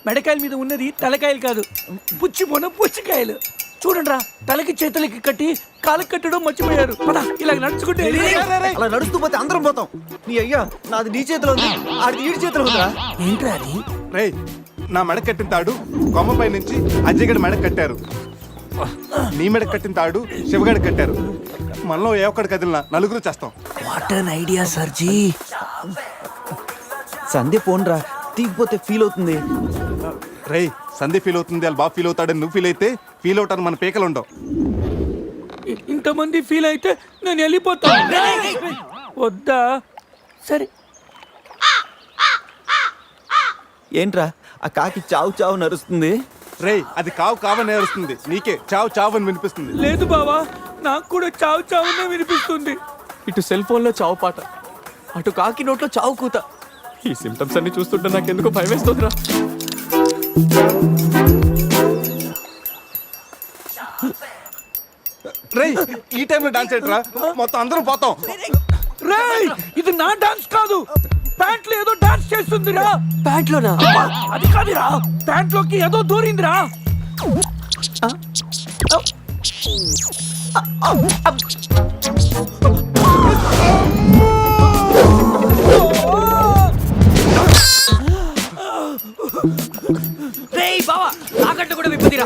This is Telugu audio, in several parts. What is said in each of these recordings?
మెడకాయల మీద ఉన్నది తలకాయలు కాదు, పుచ్చికాయలు. చూడండి రా, తలకి చేతులకి కట్టి కాళ్ళకి కట్టడం మర్చిపోయారు. పద, ఇలా నడుచుకుంటే అలా నడుస్తూ పోతే అందరం పోతాం. నీ అయ్యా నాది నీ చేతిలో ఉంది, ఆడి ఈడి చేతిలో ఉందా? ఏంట్రా అది? రే, నా మెడ కట్టిన తాడు కొమ్మపై నుంచి అజ్జగడి మెడ కట్టారు. నీ మెడ కట్టిన తాడు శివగడి కట్టారు. మనలో ఏ ఒక్కడి కదిలినా నలుగురు చేస్తాం. What an idea సర్జీ. Sandhya phone రా, తీగిపోతే ఫీల్ అవుతుంది. రే, సంధి ఫీల్ అవుతుంది, వాళ్ళు బాగా ఫీల్ అవుతాడని నువ్వు ఫీల్ అయితే ఫీల్ అవుతాను మన పేకలు ఉండవు. ఇంతమంది ఫీల్ అయితే నేను వెళ్ళిపోతా. వద్దా? సరే. ఏంట్రా ఆ కాకి చావు చావు నరుస్తుంది? రే, అది కావని నేరుస్తుంది, నీకే చావు అని వినిపిస్తుంది. లేదు బావా, నాకు కూడా చావునే వినిపిస్తుంది. ఇటు సెల్ ఫోన్ లో చావు పాట, అటు కాకి నోట్లో చావు కూత. ఈ సిమ్టమ్స్ అన్ని చూస్తుంటే నాకు ఎందుకో భయం వేస్తుందిరా. రే, ఈ టైంలో డాన్స్ ఏంట్రా? మొత్తం అందరం పోతాం. రే, ఇది నా డాన్స్ కాదు, ప్యాంట్లో ఏదో డాన్స్ చేస్తుందిరా. ప్యాంట్లోనా? అది కాదురా, ప్యాంట్లోకి ఏదో దూరిందిరా. రేయ్ బావా, తాకట్టు కూడా విప్పుదిరా.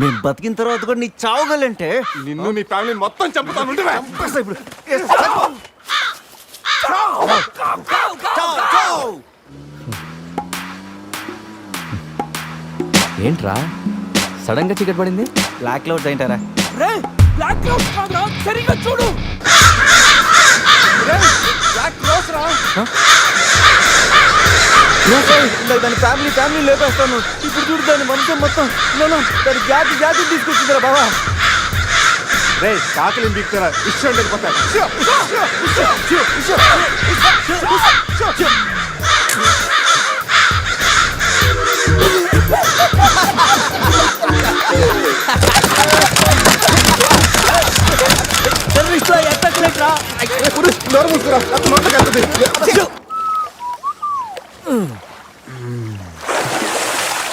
మేము బతికిన తర్వాత కూడా నీ చావుగలంటే నిన్ను నీ ఫ్యామిలీ మొత్తం చంపుతాను. ఇప్పుడు ఏంట్రా సడన్ గా చీకటి పడింది? బ్లాక్ క్లౌడ్స్ ఏంటారా? రే, బ్లాక్ క్లౌడ్స్ కాదురా, సరిగ్గా చూడు. దాని ఫ్యామిలీ లేపేస్తాను. ఇప్పుడు చూడు దాని వంశం మొత్తం దాని జాతి తీసుకొచ్చిందిరా బావా. రే, కాకలి దిక్కుతారా, ఇష్టం వెళ్ళిపోతారు.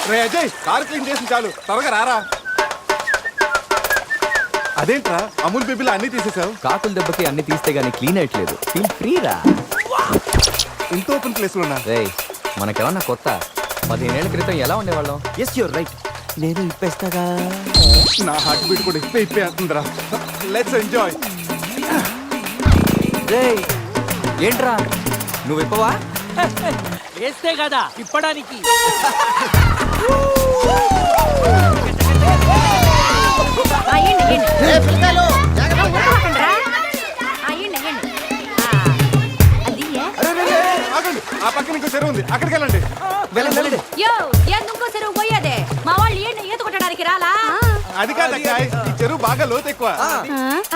రే అజయ్, కారు క్లీన్ చేసి చాలు, త్వరగా రారా. అదేంట్రా, అమూల్ బేబీలో అన్ని తీసేసావు? కాకుల దెబ్బకి అన్ని తీస్తే గానీ క్లీన్ అయ్యట్లేదు. ఫీల్ ఫ్రీ రా. ఇంత ఓపెన్ ప్లేస్ లో ఉన్నా. రేయ్, మనకేమన్నా కొత్త? 15 ఏళ్ల క్రితం ఎలా ఉండేవాళ్ళం? Yes you're right. నేను ఇప్పేస్తాగా. నా హార్ట్ బీట్ కూడా ఇప్పే అవుతుందిరా. Let's enjoy. రేయ్, ఏంట్రా నువ్వు ఇప్పవా? వేస్తే కదా ఇప్పడానికి. ఆగండి, ఆ పక్కన ఇంకో చెరువు ఉంది, అక్కడికి వెళ్ళండి. వెళ్ళండి. ఇంకో చెరువు పోయేదే. మా వాళ్ళు ఈత కొట్టడానికి రాలా? అది కాదక్క, ఈ చెరువు బాగా లోతు ఎక్కువ.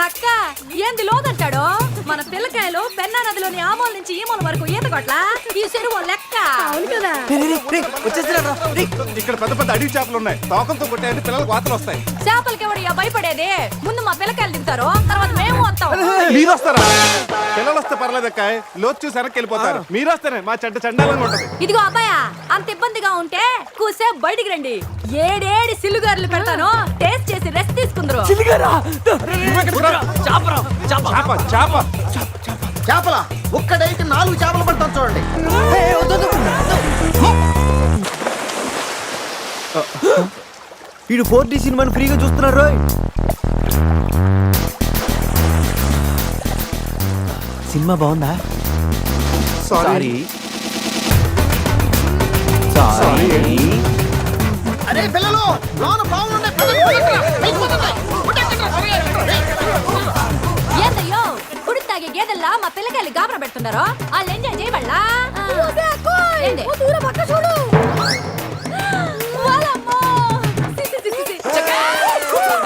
అక్క ఏంది లోదంటాడు? మన పిల్లకాయలు పెన్నా నదిలోని ఆ మూల నుంచి ఈ మూల వరకు ఈత కొట్లా. ఈ చెరువు లెక్క. అవును కదా. ఇక్కడ పెద్ద పెద్ద అడవి చేపలు ఉన్నాయి, తోకంతో కొట్టాయంటే పిల్లలకు వాతలు వస్తాయి. చేపలకి ఎవడయ్యా భయపడేది? ముందు మా పిల్లకాయలు దిగుతారు, తర్వాత మేము వస్తాం. మీరు వస్తారా? పిల్లలు వస్తే పర్లేదక్క, లోతు చూసి వెనక్కి వెళ్ళిపోతారు. మీరు వస్తేనే మా చెడ్డ చండాలంగా ఉంటది. ఇదిగో అబ్బాయా, అంత ఇబ్బందిగా ఉంటే కూసే బయటికి రండి. ఏడేడి సిల్లుగారులు పెడతాను, టేస్ట్ చేసి రెస్ట్ తీసుకుందరు. చేపల ఒక్కడైతే 4 చేపలు పడతాను చూడండి. వీడు 4D సినిమాని ఫ్రీగా చూస్తున్నారు. సినిమా బాగుందా? సారీ. అరే పిల్లలు, లోన బాగుండే ఏందయ్యో కుడి తాగే గేదెల్లా మా పిల్లకాయలు గాబరా పెడుతున్నారో వాళ్ళు ఎంజాయ్ చేయబడలా?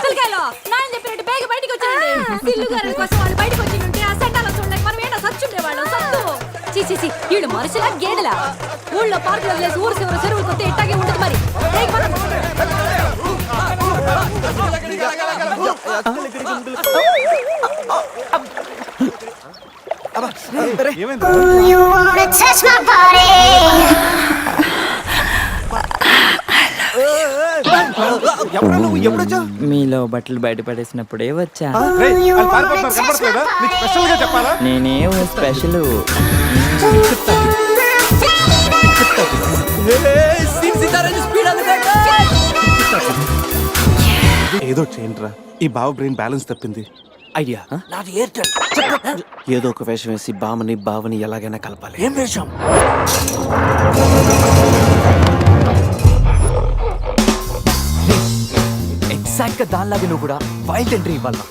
పిల్లకాయలు నాయన చెప్పినట్టు బేగ బయటికి వచ్చారండి. సిల్లుగారుల కోసం వాళ్ళు బయటకు వచ్చి ఉంటే ఆ సండాల చూడలేక మనం ఏంటో సచ్చుండేవాళ్ళం. సత్తు చీచి ఈడు మనుషులా గేదెలా? ఊళ్ళో పార్కులు వదిలేసి ఊరు చివరి చెరువులు కొత్త ఇట్టాగే ఉంటుంది. మరి ఏమైంది? You wanna touch my body? ఎవరు నువ్వు ఎప్పుడొచ్చావు? మీలో బట్టలు బయట పడేసినప్పుడే వచ్చా. రేయ్, వాళ్ళు పారిపోతున్నారు, కనపడట్లేదా? నీకు స్పెషల్గా చెప్పాలా? నేనేం స్పెషల్. ఏదో చేయండిరా, ఈ బావ బ్రెయిన్ బ్యాలెన్స్ తప్పింది. ఐడియా. నాది ఎయిర్టెల్. ఏదో ఒక వేషం వేసి బావని ఎలాగైనా కలపాలి. ఏం వేషం? ఎగ్జాక్ట్ గా దానిలాగా నువ్వు కూడా వైల్డ్ ఎంట్రీ ఇవ్వాలా.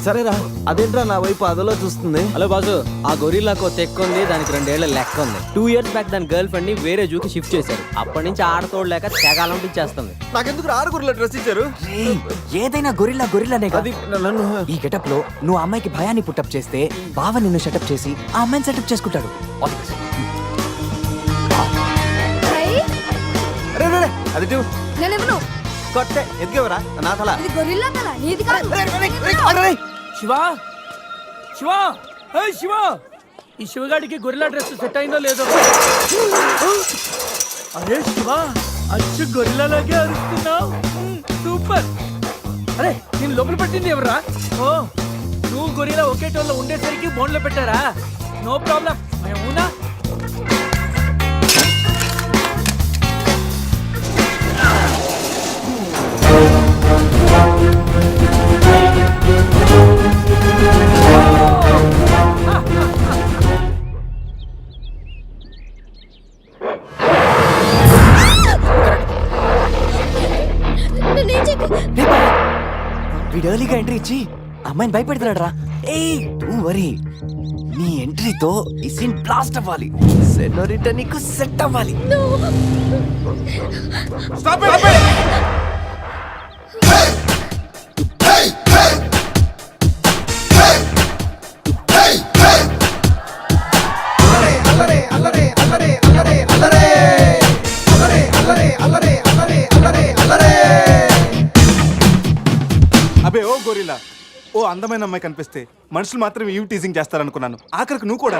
సరేరా, అదేంట్రా నా వైపు అదలో చూస్తుంది. హలో బాసు, ఆ గొరిల్లాకు తెక్క ఉంది, దానికి 2 ఏళ్ల లెక్క ఉంది. 2 years బ్యాక్ దాని గర్ల్ ఫ్రెండ్ ని వేరే జూకి షిఫ్ట్ చేశారు. అప్పటి నుంచి ఆడతోడలేక తెగాలం ఇచ్చేస్తుంది. నాకెందుకు ఆరుగురులో డ్రెస్ ఇచ్చారు? ఏదైనా గొరిల్లానే అది నన్ను ఈ గెటప్ లో నువ్వు అమ్మాయికి భయాన్ని పుట్టప్ చేస్తే బావ నిన్ను సెటప్ చేసి ఆ అమ్మాయిని సెటప్ చేసుకుంటాడు. All the best. రే రే రే, అది ఇటు. నేనెవను? కొట్టే ఎదిగేవరా నా తల. ఇది గొరిల్లా కదా, నీది కాదు. శివా, శివా, ఏయ్ శివా, ఈ శివగాడికి గొరిల్లా డ్రెస్ సెట్ అయిందో లేదో. అరే శివా, అచ్చు గొరిల్లాలాగే అరుస్తున్నావు. సూపర్. అరే నేను లోపల పెట్టింది ఎవరా? ఓ, నువ్వు గొరిల్లా ఒకే టోల్లో ఉండేసరికి బోన్లో పెట్టారా? నో ప్రాబ్లం, అవునా? నేనేం చేయకు. వీడు ఎర్లీగా ఎంట్రీ ఇచ్చి అమ్మాయిని భయపెడుతున్నాడు రా. ఏయ్ డోంట్ వరీ, నీ ఎంట్రీతో ఈ సీన్ బ్లాస్ట్ అవ్వాలి. సెనోరిటా నీకు సెట్ అవ్వాలి. Stop it! Stop it! అబే ఓ గొరిల్లా, ఓ అందమైన అమ్మాయి కనిపిస్తే మనుషులు మాత్రం ఈవ్ టీజింగ్ చేస్తారనుకున్నాను. ఆఖరికి నువ్వు కూడా.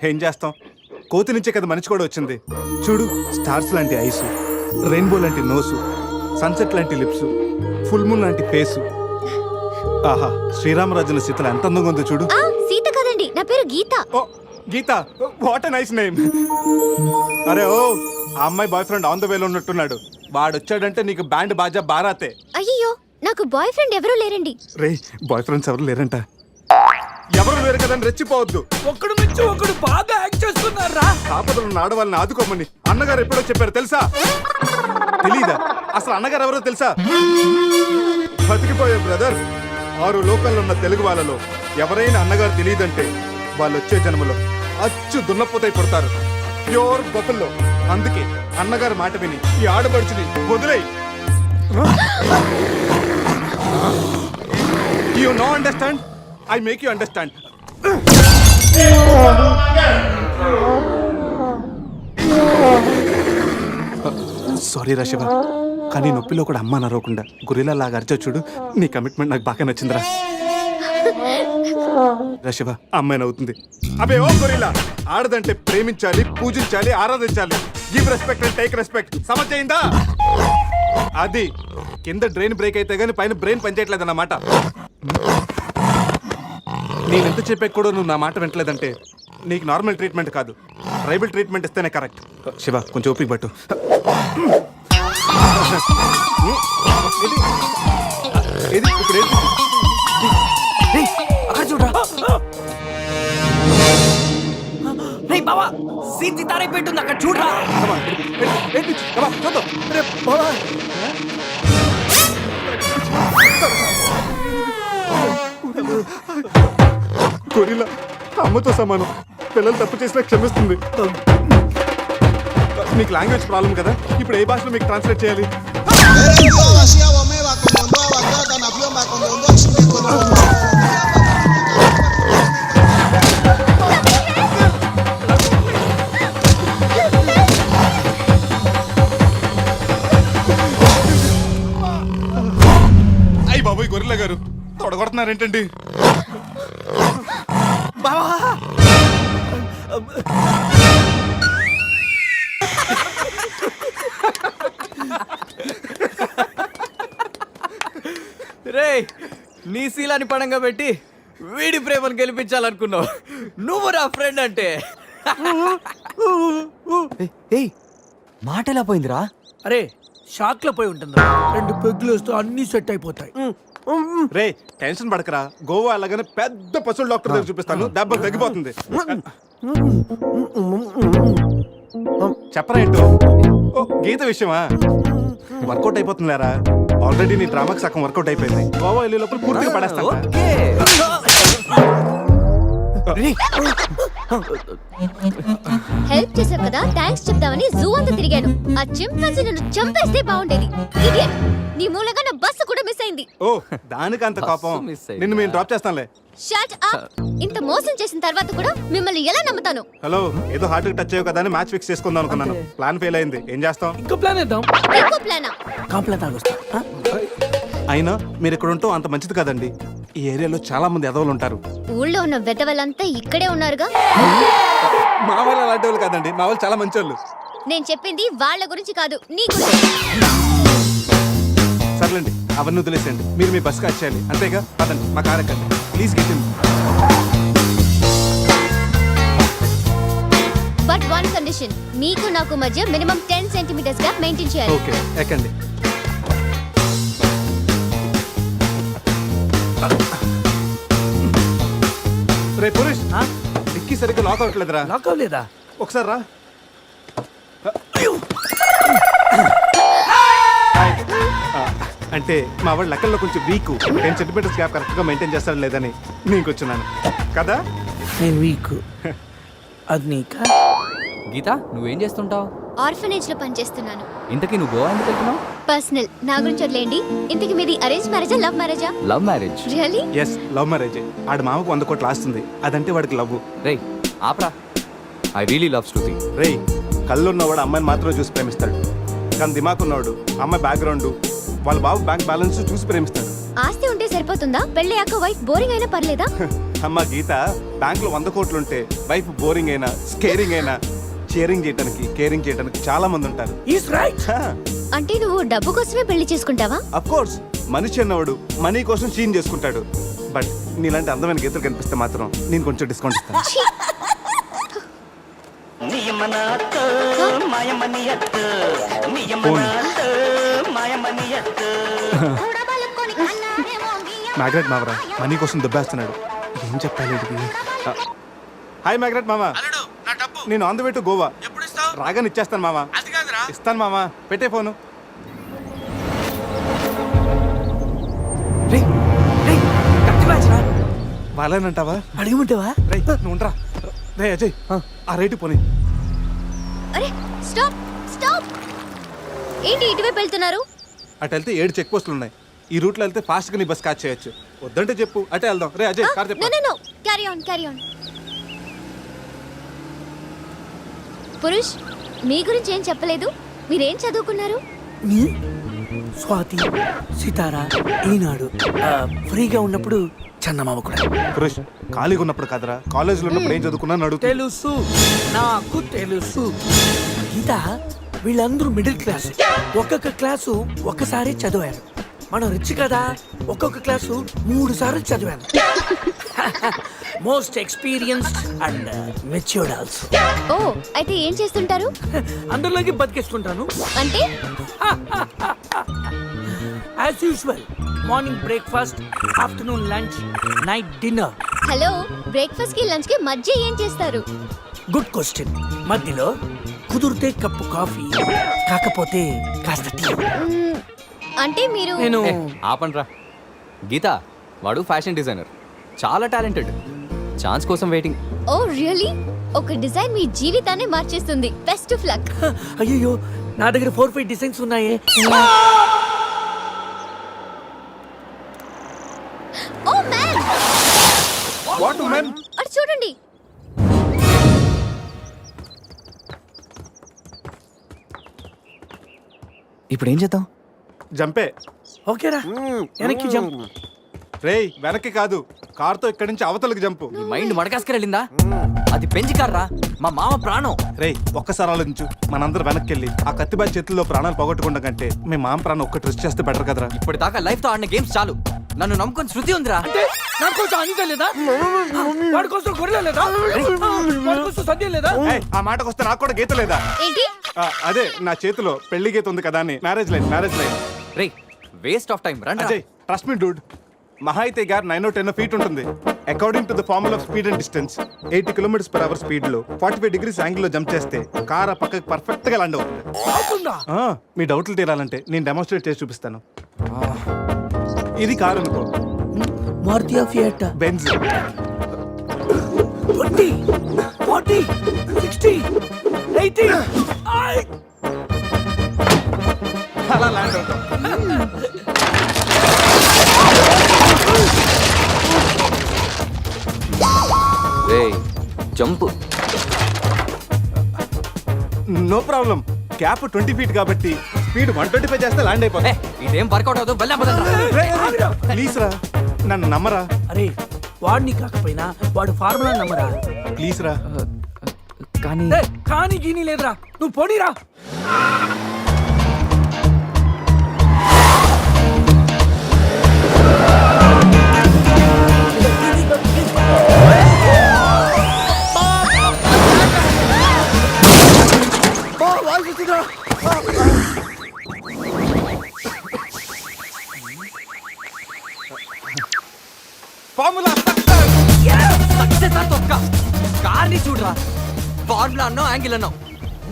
ఏం చేస్తాం, కోతి నుంచే కదా మనిషి కూడా వచ్చింది. చూడు, స్టార్స్ లాంటి ఐసు, రెయిన్బో లాంటి నోసు, సన్సెట్ లాంటి లిప్స్, ఫుల్ మూన్ లాంటి ఫేసు. ఆహా, శ్రీరామరాజుల సీతలు ఎంత అందంగా ఉందో చూడు. ఆ, సీత కదండి, నా పేరు గీత. ఓ గీత, వాట్ ఎ నైస్ నేమ్. అరే ఓ, ఆ అమ్మాయి బాయ్ ఫ్రెండ్ ఆన్ ద వేలో ఉన్నట్టున్నాడు. వాడు వచ్చాడంటే నీకు బ్యాండ్ బాజా బారాతే. అయ్యో, నాకు బాయ్ ఫ్రెండ్ ఎవరూ లేరండి. రే, బాయ్ ఫ్రెండ్స్ ఎవరు లేరంట. ఎవరు లేరు కదని రెచ్చిపోవద్దు. ఒక్కడు మించి ఒకడు బాగా యాక్ట్ చేస్తున్నారా? ఆపదలు ఉన్న ఆడవాళ్ళని ఆదుకోమని అన్నగారు ఎప్పుడో చెప్పారు తెలుసా? తెలీదా? అసలు అన్నగారు ఎవరో తెలుసా? బతికిపోయే బ్రదర్, 6 లోకల్లో ఉన్న తెలుగు వాళ్ళలో ఎవరైనా అన్నగారు తెలియదంటే వాళ్ళు వచ్చే జన్మలో అచ్చు దున్నపోతై పుడతారు. ప్యూర్ బొబ్బల్లో. అందుకే అన్నగారు మాట విని ఈ ఆడపడుచుని వదిలేయి. You know understand? I make you understand. Sorry రా శివ, కానీ నొప్పిలో కూడా అమ్మ నరవకుండా గురిలా లాగా అరిచా చూడు. నీ కమిట్మెంట్ నాకు బాగా నచ్చిందిరా. రా శివ, అమ్మాయి నవ్వుతుంది. అబే ఓ గురిలా, ఆడదంటే ప్రేమించాలి, పూజించాలి, ఆరాధించాలి. Give respect and take respect. సమజైందా? అది కింద డ్రైన్ బ్రేక్ అయితే గానీ పైన బ్రెయిన్ పనిచేయట్లేదు అన్నమాట. నేను ఎంత చెప్పాక కూడా నువ్వు నా మాట వింటలేదంటే నీకు నార్మల్ ట్రీట్మెంట్ కాదు, ట్రైబల్ ట్రీట్మెంట్ ఇస్తేనే కరెక్ట్. శివ, కొంచెం ఓపిక పట్టు. ఇది ఇప్పుడు ఏంటి? రేయ్, అక్కడ చూడరా. రేయ్ బావా, సీన్ సితారే పెట్టుంది అక్కడ చూడరా. ఏంటి? కమా, చూద్దాం. రే, బావా. గొరిల్లా అమ్మతో సమానం. పిల్లలు తప్పు చేసినా క్షమిస్తుంది. మీకు లాంగ్వేజ్ ప్రాబ్లం కదా, ఇప్పుడు ఏ భాషలో మీకు ట్రాన్స్లేట్ చేయాలి? అయ్యి బాబోయ్, గొరిల్లా గారు తొడగొడుతున్నారేంటండి? రే నీ శీలాన్ని పడంగా పెట్టి వీడి ప్రేమను గెలిపించాలనుకున్నావు. నువ్వు నా ఫ్రెండ్ అంటే. ఏయ్ మాట ఎలా పోయిందిరా? అరే షాక్ లో పోయి ఉంటుంది. 2 పెగ్గులు వస్తూ అన్ని సెట్ అయిపోతాయి. రే టెన్షన్ పడకరా, గోవా అలాగనే పెద్ద పశువుల డాక్టర్ దగ్గర చూపిస్తాను, దెబ్బ తగ్గిపోతుంది. చెప్పరా ఏంటో? ఓ గీత విషయమా? వర్కౌట్ అయిపోతుంది లేరా, ఆల్రెడీ నీ డ్రామాకి సగం వర్కౌట్ అయిపోయింది. గోవా వెళ్ళే లోపల పూర్తిగా పడేస్తాను. ఓకే. హెల్ప్ చేసావు కదా, థ్యాంక్స్ చెప్తామని జూ అంతా తిరిగాను. ఆ చింపాంజీ నన్ను చంపేస్తే బాగుండేది. ఇడియట్, నీ మూలంగా నా బస్సు కూడా మిస్ అయింది. ఓ దానికి అంత కోపం? బస్సు మిస్ అయింది. నిన్ను మేము డ్రాప్ చేస్తాంలే. Shut up. ఇంత మోసం చేసిన తర్వాత కూడా మిమ్మల్ని ఎలా నమ్ముతాను? హలో, ఏదో హార్ట్ టచ్ అయ్యో కదా అని మ్యాచ్ ఫిక్స్ చేసుకుందాం అనుకున్నాను. ప్లాన్ ఫెయిల్ అయింది, ఏం చేస్తాం? ఇంకో ప్లాన్ వేద్దాం. ఇంకో ప్లానా? కాంప్లైంట్ తాగొస్తా. అయినా మీరు ఇక్కడ ఉంటాం అంత మంచిది కదండి. ఈ ఏరియాలో చాలా మంది ఎదవలు ఉంటారు. ఊళ్ళో ఉన్న వెధవలంతా ఇక్కడే ఉన్నారుగా. మా వాళ్ళు అలాంటి వాళ్ళు కాదండి, మా వాళ్ళు చాలా మంచి వాళ్ళు. నేను చెప్పింది వాళ్ళ గురించి కాదు, నీ గురించి. సర్లేండి, అవన్నీ వదిలేసేయండి. మీరు మీ బస్కి వచ్చేయాలి అంతేగా. పదండి, మా కార్ ఎక్కండి please. Get in. But one condition, మీకు నాకు మధ్య మినిమం 10 సెంటీమీటర్స్ గ్యాప్ మెయింటైన్ చేయాలి. ఓకే ఎక్కండి. రే పురుష్, డిక్కీ సరిగ్గా లాక్ అవట్లేదురా. లాక్ అవ్వలేదా? ఒకసారి రా. అంటే మా వాడు లెక్కల్లో కొంచెం వీక్. 10 సెంటీమీటర్స్ గ్యాప్ కరెక్ట్గా మెయింటైన్ చేస్తాడు లేదని నీకు వచ్చున్నాను కదా. నేను వీక్. అది నీకా? గీత నువ్వేం చేస్తుంటావు? ఆర్ఫనేజ్ లో పనిచేస్తున్నాను. ఇంతకీ నువ్వు గోవా ఎందుకు వెళ్తున్నావు? పర్సనల్, నా గురించి వదిలేండి. ఇంతకి మీది అరేంజ్ మ్యారేజా, లవ్ మ్యారేజా? Love marriage. Really? Yes, love marriage. ఆడు మామకు 100 కోట్లు ఆస్తుంది, అదంటే వాడికి లవ్. రేయ్ ఆప్రా, ఐ రియలీ లవ్ శృతి. రే కళ్ళు ఉన్నవాడు అమ్మాయిని మాత్రమే చూసి ప్రేమిస్తాడు, కానీ దిమాకు ఉన్నవాడు అమ్మాయి బ్యాక్గ్రౌండ్, వాళ్ళ బాబు బ్యాంక్ బ్యాలెన్స్ చూసి ప్రేమిస్తాడు. ఆస్తి ఉంటే సరిపోతుందా? పెళ్ళయ్యాక వైఫ్ బోరింగ్ అయినా పర్లేదా? అమ్మ గీత, బ్యాంక్ లో 100 కోట్లు ఉంటే వైఫ్ బోరింగ్ అయినా స్కేరింగ్ అయినా షేరింగ్ చేయడానికి కేరింగ్ చేయడానికి చాలా మంది ఉంటారు. Is right. అంటే నువ్వు డబ్బు కోసమే పెళ్లి చేసుకుంటావా? అఫ్ కోర్స్, మనిషి అన్నవాడు మనీ కోసం షీన్ చేసుకుంటాడు. బట్ నీలాంటి అందమైన గీతలు కనిపిస్తే మాత్రం నేను కొంచెం డిస్కౌంట్ ఇస్తాను. ఛీ! మ్యాగ్రెట్ మావరా మనీ కోసం దుబ్బేస్తున్నాడు, ఏం చెప్పాలి వీడికి? హాయ్ మ్యాగ్రెట్ మామ, నేను on the way to Goa. రాగానే ఇచ్చేస్తాను మామ. ఇస్తాను మామ, పెట్టే ఫోను. రేయ్, రేయ్, కత్తి మ్యాచ్ రా. బాలేనంటావా? అడిగమంటావా? రే నువ్వు ఉండరా. రే అజయ్, ఆ రైట్ పోనీ. అరే స్టాప్ స్టాప్. ఏంటి ఇటువైపు వెళ్తున్నారు? అటు వెళ్తే 7 చెక్ పోస్టులు ఉన్నాయి. ఈ రూట్లో వెళ్తే ఫాస్ట్ గా నీ బస్ క్యాచ్ చేయొచ్చు. వద్దంటే చెప్పు, అటే వెళ్దాం. రే అజయ్, కార్ నో చెప్పు. No no, carry on carry on. Purush, మీ గురించి ఏం చెప్పలేదు. మీరేం చదువుకున్నారు? స్వాతి, సితారా, ఈనాడు. ఫ్రీగా ఉన్నప్పుడు చందమామ కూడా. పురుష్, ఖాళీగా ఉన్నప్పుడు కాదురా, కాలేజీలో ఉన్నప్పుడు ఏం చదువుకున్నా అడుగుతా. తెలుసు, నాకు తెలుసు. గీత, వీళ్ళందరూ మిడిల్ క్లాస్. ఒక్కొక్క క్లాసు ఒక్కసారి చదివారు. మనం రిచ్ కదా, ఒక్కొక్క క్లాసు 3 సార్లు చదివాను. Most experienced and matured also. ఓ, అయితే ఏం చేస్తుంటారు? అందరిలోకి బతికేస్తుంటాను. అంటే as usual, morning breakfast, afternoon lunch, night dinner. Hello, breakfast కి లంచ్ కి మధ్య ఏం చేస్తారు? Good question. మధ్యలో కుదిరితే కప్పు కాఫీ, కాకపోతే కాస్త టీ. అంటే మీరు నేను ఆపండ్రా. గీత వాడు ఫ్యాషన్ డిజైనర్, చాలా టాలెంటెడ్. ఛాన్స్ కోసం వెయిటింగ్. ఓ రియల్లీ? ఒక డిజైన్ మీ జీవితాన్ని మార్చేస్తుంది. Best of luck. అయ్యో, నా దగ్గర 4-5 డిజైన్స్ ఉన్నాయే. Oh man, what man? అటు చూడండి. ఇప్పుడు ఏం చేద్దాం? జంపే. ఓకేరా, వెనక్కి జంప్. రేయ్ వెనక్కి కాదు, కార్తో ఇక్కడి నుంచి అవతలకి జంపు. నీ మైండ్ మడకాసుకెళ్ళిందా? అది పెంచి కార్రా, మా మామ ప్రాణం. రేయ్ ఒక్కసారి ఆలోచించు, మనందరం వెనక్కి వెళ్ళి ఆ కత్తిబాయి చేతుల్లో ప్రాణాలు పోగొట్టుకుంటాం కంటే మీ మామ ప్రాణం ఒక్క ట్రెస్ట్ చేస్తే బెటర్ కదరా. ఇప్పటిదాకా లైఫ్ తో ఆడిన గేమ్స్ చాలు. నన్ను నమ్ముకొని శృతి ఉందిరా. అంటే నా కోసం అనిత లేదా? వాడి కోసం గొర్రెల లేదా? వాడి కోసం సద్య లేదా? ఏయ్, ఆ మాటకు వస్తే నాకు కూడా గీత లేదా? ఏంటి అదే నా చేతిలో పెళ్లి గీత ఉంది కదా అని. Marriage line. Ray waste of time రండి. అజయ్ ట్రస్ట్ మీ డూడ్, మహా అయితే గారు 9 or 10 feet ఉంటుంది. According to the formula of speed and distance 80 km/h speed లో 45 degrees యాంగిల్ లో జంప్ చేస్తే కార్ ఆ పక్కకి పర్ఫెక్ట్ గా ల్యాండ్ అవుతుంది. అవుతుందా? మీ డౌట్లు తీరాలంటే నేను డెమోన్స్ట్రేట్ చేసి చూపిస్తాను. ఇది కారు అనుకో, మారుతి ఫియట్ బెంజ్. 20 40 60 80 అలా ల్యాండ్ అవుతాం. రే jump. No problem, cap 20 feet కాబట్టి స్పీడ్ 125 చేస్తే ల్యాండ్ అయిపోతా. ఇదేం వర్కౌట్ అవుతుంది. ప్లీజ్ రా, నన్ను నమ్మరా. అరే వాడిని కాకపోయినా వాడు ఫార్ములా నమ్మరా? ప్లీజ్ రా. కానీ కానీ గీని లేదురా, నువ్వు పోనీరా. ఫార్ములా కార్ని చూడరా, ఫార్ములా అన్నావు, యాంగిల్ అన్నావు,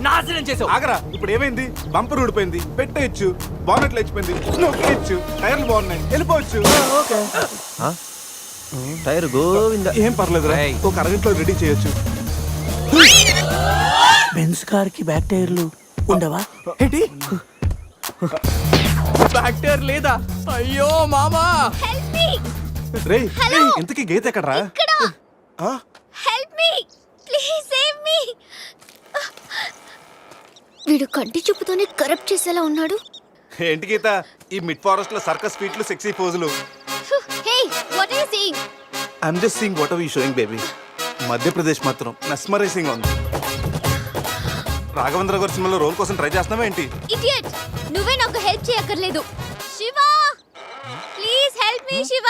నాశనం చేసావు. ఆగరా, ఇప్పుడు ఏమైంది? బంపర్ ఊడిపోయింది, పెట్టేయచ్చు, బానెట్లు లేచిపోయింది, నొక్కేయచ్చు, టైర్లు బాగున్నాయి, వెళ్ళిపోవచ్చు. టైర్ గోవింద. ఏం పర్లేదు రా, ఒక అరగంటలో రెడీ చేయొచ్చు. బెంజ్ కార్ కి బ్యాక్ టైర్లు ఉండవా? ఏంటి బ్యాక్ టైర్ లేదా? అయ్యో మామా. హెల్ప్ మీ రేయ్ ఇంతకీ గీత ఎక్కడరా? ఇక్కడ ఆ? Help me please save me. వీడు కంటి చూపుతోనే కరప్ట్ చేసేలా ఉన్నాడు. ఏంటి గీత ఈ మిడ్ ఫారెస్ట్ లో సర్కస్ ఫీట్లు, sexy పోజులు? Hey what are you saying? I'm just seeing what are you sowing baby. Madhya Pradesh మాత్రం మెస్మరైజింగ్ ఉంది. రాఘవేంద్ర గారి సినిమాలో రోల్ కోసం ట్రై చేస్తున్నావా ఏంటి? ఇడియట్, నువ్వే నాకు హెల్ప్ చేయక్కర్లేదు. Shiva please help me. Shiva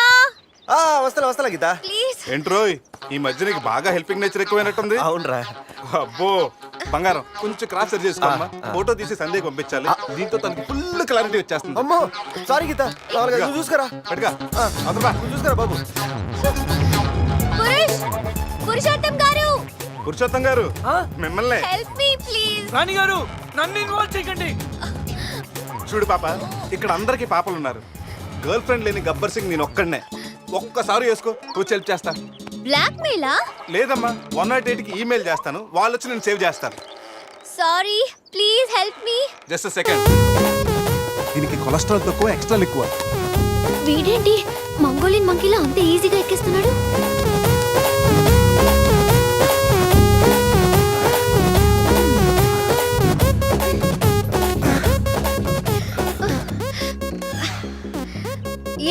వస్తా గీత. ప్లీజ్. ఏంట్రోయ్ ఈ మధ్య నీకు బాగా హెల్పింగ్ నేచర్ ఎక్కువైనట్టుంది. అవునరా. అబ్బో బంగారం, కొంచెం క్రాస్ సెట్ చేసుకోమ్మా. ఫోటో తీసి సందేహం పంపించాలి, దీంతో తనకి ఫుల్ క్లారిటీ వచ్చేస్తుంది. అమ్మో సారీ గీత, నువ్వు చూసుకురా. పట్టుగా అదరా, నువ్వు చూసుకురా బాబు. పురుషోత్తం గారు, పురుషోత్తం గారు మిమ్మల్ని. Help me please. రాణి గారు నన్ను ఇన్వాల్వ్ చేయకండి. చూడు పాప, ఇక్కడ అందరికి పాపలు ఉన్నారు. గర్ల్ ఫ్రెండ్ లేని గబ్బర్ సింగ్ నేను ఒక్కడనే. ఒక్కసారి వేసుకో, కూర్చో హెల్ప్ చేస్తా. బ్లాక్ మెయిలా? లేదమ్మా, 108కి ఈమెయిల్ చేస్తాను, వాళ్ళు వచ్చి నేను సేవ్ చేస్తాను. Sorry please help me. Just second. దీనికి కొలెస్ట్రాల్ తక్కువ, ఎక్స్ట్రా ఎక్కువ. వీడేంటి మంగోలియన్ మంకీలా అంత ఈజీగా ఎక్కిస్తున్నాడు?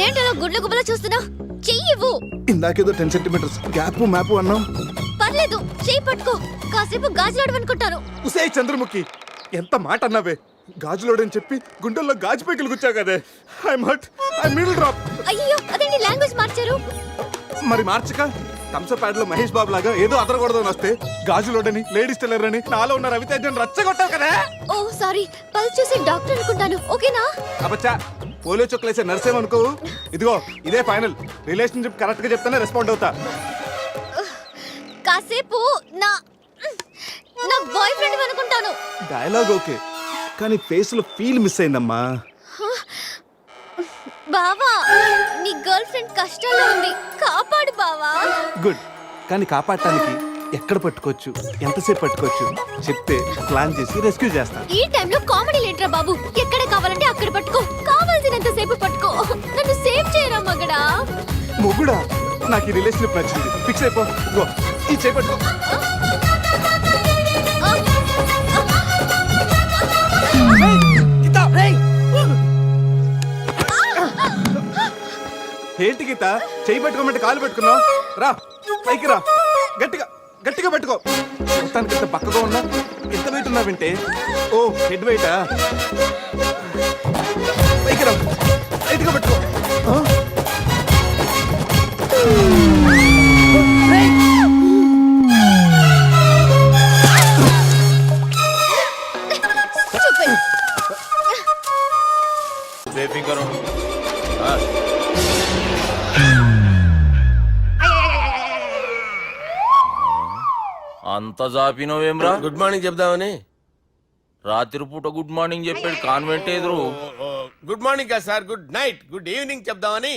ఏంటలా గుడ్ల గుబల చూస్తున్నా? చెయ్యివ్వు. ఇందాకేదో 10 centimeters గ్యాప్ మ్యాప్ అన్నాం. పర్లేదు, చెయ్యి పట్టుకో. కాసేపు గాజులాడు అనుకుంటాను. ఉసే చంద్రముఖి, ఎంత మాట అన్నావే. గాజులోడని చెప్పి గుండెల్లో గాజు పైకి గుచ్చావు కదే. I'm hurt, I middle drop. అయ్యో అదేంటి లాంగ్వేజ్ మార్చారు? మరి మార్చక థమ్సప్ ప్యాడ్ లో మహేష్ బాబు లాగా ఏదో అదరకూడదని వస్తే గాజులోడని, లేడీస్ టైలర్ అని, నాలో ఉన్న రవితేజని రచ్చగొట్టావు కదా. ఓ సారీ, పల్స్ చూసి డాక్టర్ అనుకుంటాను. ఓకేనా? అబ్బచ్చా, పోలియో చుక్కలేసే నర్సేమనుకో. ఇదిగో ఇదే ఫైనల్. రిలేషన్షిప్ కరెక్ట్ గా చెప్తానే రెస్పాండ్ అవుతా. కాసేపు నా బాయ్ ఫ్రెండ్ అనుకుంటాను. డైలాగ్ ఓకే, కానీ ఫేస్ లో ఫీల్ మిస్ అయిందమ్మా. బావా, నీ గర్ల్ ఫ్రెండ్ కష్టాల్లో ఉంది, కాపాడు బావా. గుడ్, కానీ కాపాడటానికి ఎక్కడ పట్టుకోవచ్చు, ఎంతసేపు పట్టుకోవచ్చు చెప్తే ప్లాన్ చేసి రెస్క్యూ చేస్తాను. ఈ టైంలో కామెడీ లేటరా బాబు. ఎక్కడ కావాలంటే అక్కడ పట్టుకో, కావాల్సినంత సేపు పట్టుకో. నన్ను సేవ్ చేయరా మగడా. మొగుడా, నాకు ఈ రిలేషన్షిప్ నచ్చింది, ఫిక్స్ అయిపో. ఇదిగో ఈ చేయి పట్టుకో. ఏంటి గీత చేయి పెట్టుకోమంటే కాలు పెట్టుకున్నావు రా పైకి రా గట్టిగా గట్టిగా పెట్టుకో మొత్తానికి ఎంత పక్కగా ఉన్నా ఎంత వెయిట్ ఉన్నా వింటే ఓ హెడ్ వెయిటా పైకి రా గట్టిగా పెట్టుకో ఆ? Stupid. ब्रीफिंग करो हाँ। అంత జాపినవేమ్రా గుడ్ మార్నింగ్ చెప్దామని. రాత్రి పూట గుడ్ మార్నింగ్ చెప్పాడు కాన్వెంట్ ఎదురు గుడ్ మార్నింగ్ కాదు sir, good night, good evening చెప్దామని.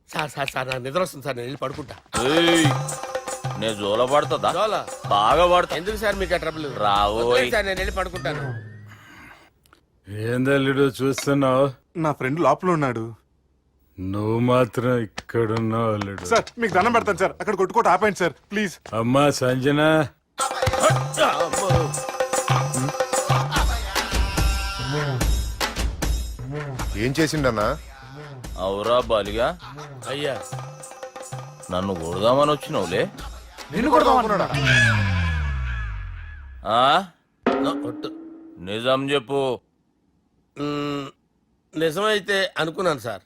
సార్ సార్ సార్ నాకు నిద్ర వస్తుంది సార్, నేను వెళ్ళి పడుకుంటా. ఏయ్, నే జోల పడుతుందా చాలా బాగా పడతా ఎందుకు సార్ మీకు ఆ ట్రబుల్? రావోయ్. వదిలేండి సార్, నేను వెళ్ళి పడుకుంటాను. ఏందల్లుడు చూస్తున్నావు? నా ఫ్రెండ్ లోపల ఉన్నాడు నువ్వు మాత్రం ఇక్కడున్నావు అల్లుడు. సార్ మీకు దండం పెడతాను సార్ అక్కడ కొట్టుకోట ఆపండి సార్ ప్లీజ్ అమ్మా సంజన, ఏం చేసిండన్నా? అవురా బాలిగా అయ్యా నన్ను కొడదామని వచ్చినావులే నిన్ను కొడదామన్నాడా? ఆ? ఒట్టు. నిజం చెప్పు. మ్మ్, నిజమైతే అనుకున్నాను సార్.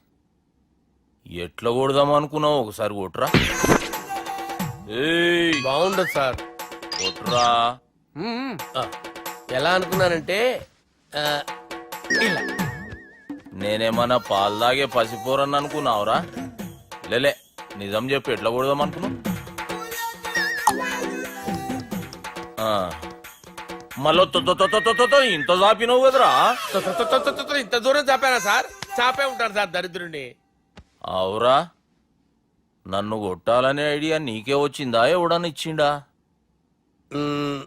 ఎట్లా కొడదాం అనుకున్నావు ఒకసారి కొట్రా. ఏయ్, బాగుండదు సార్. కొట్రా. ఆ, ఎలా అనుకున్నానంటే ఆ, ఇలా. నేనేమన్నా పాలు తాగే పసిపోరని అనుకున్నావురా? లేలే నిజం చెప్పు ఎట్లా కొడదాం అనుకున్నావు? మళ్ళీ ఇంత చాపినావు కదరా. ఇంత దూరం చాపానా సార్? చాపే ఉంటాను సార్ దరిద్రుడిని. అవురా, నన్ను కొట్టాలనే ఐడియా నీకే వచ్చిందా ఎవడన్నా ఇచ్చిండా? మ్మ్,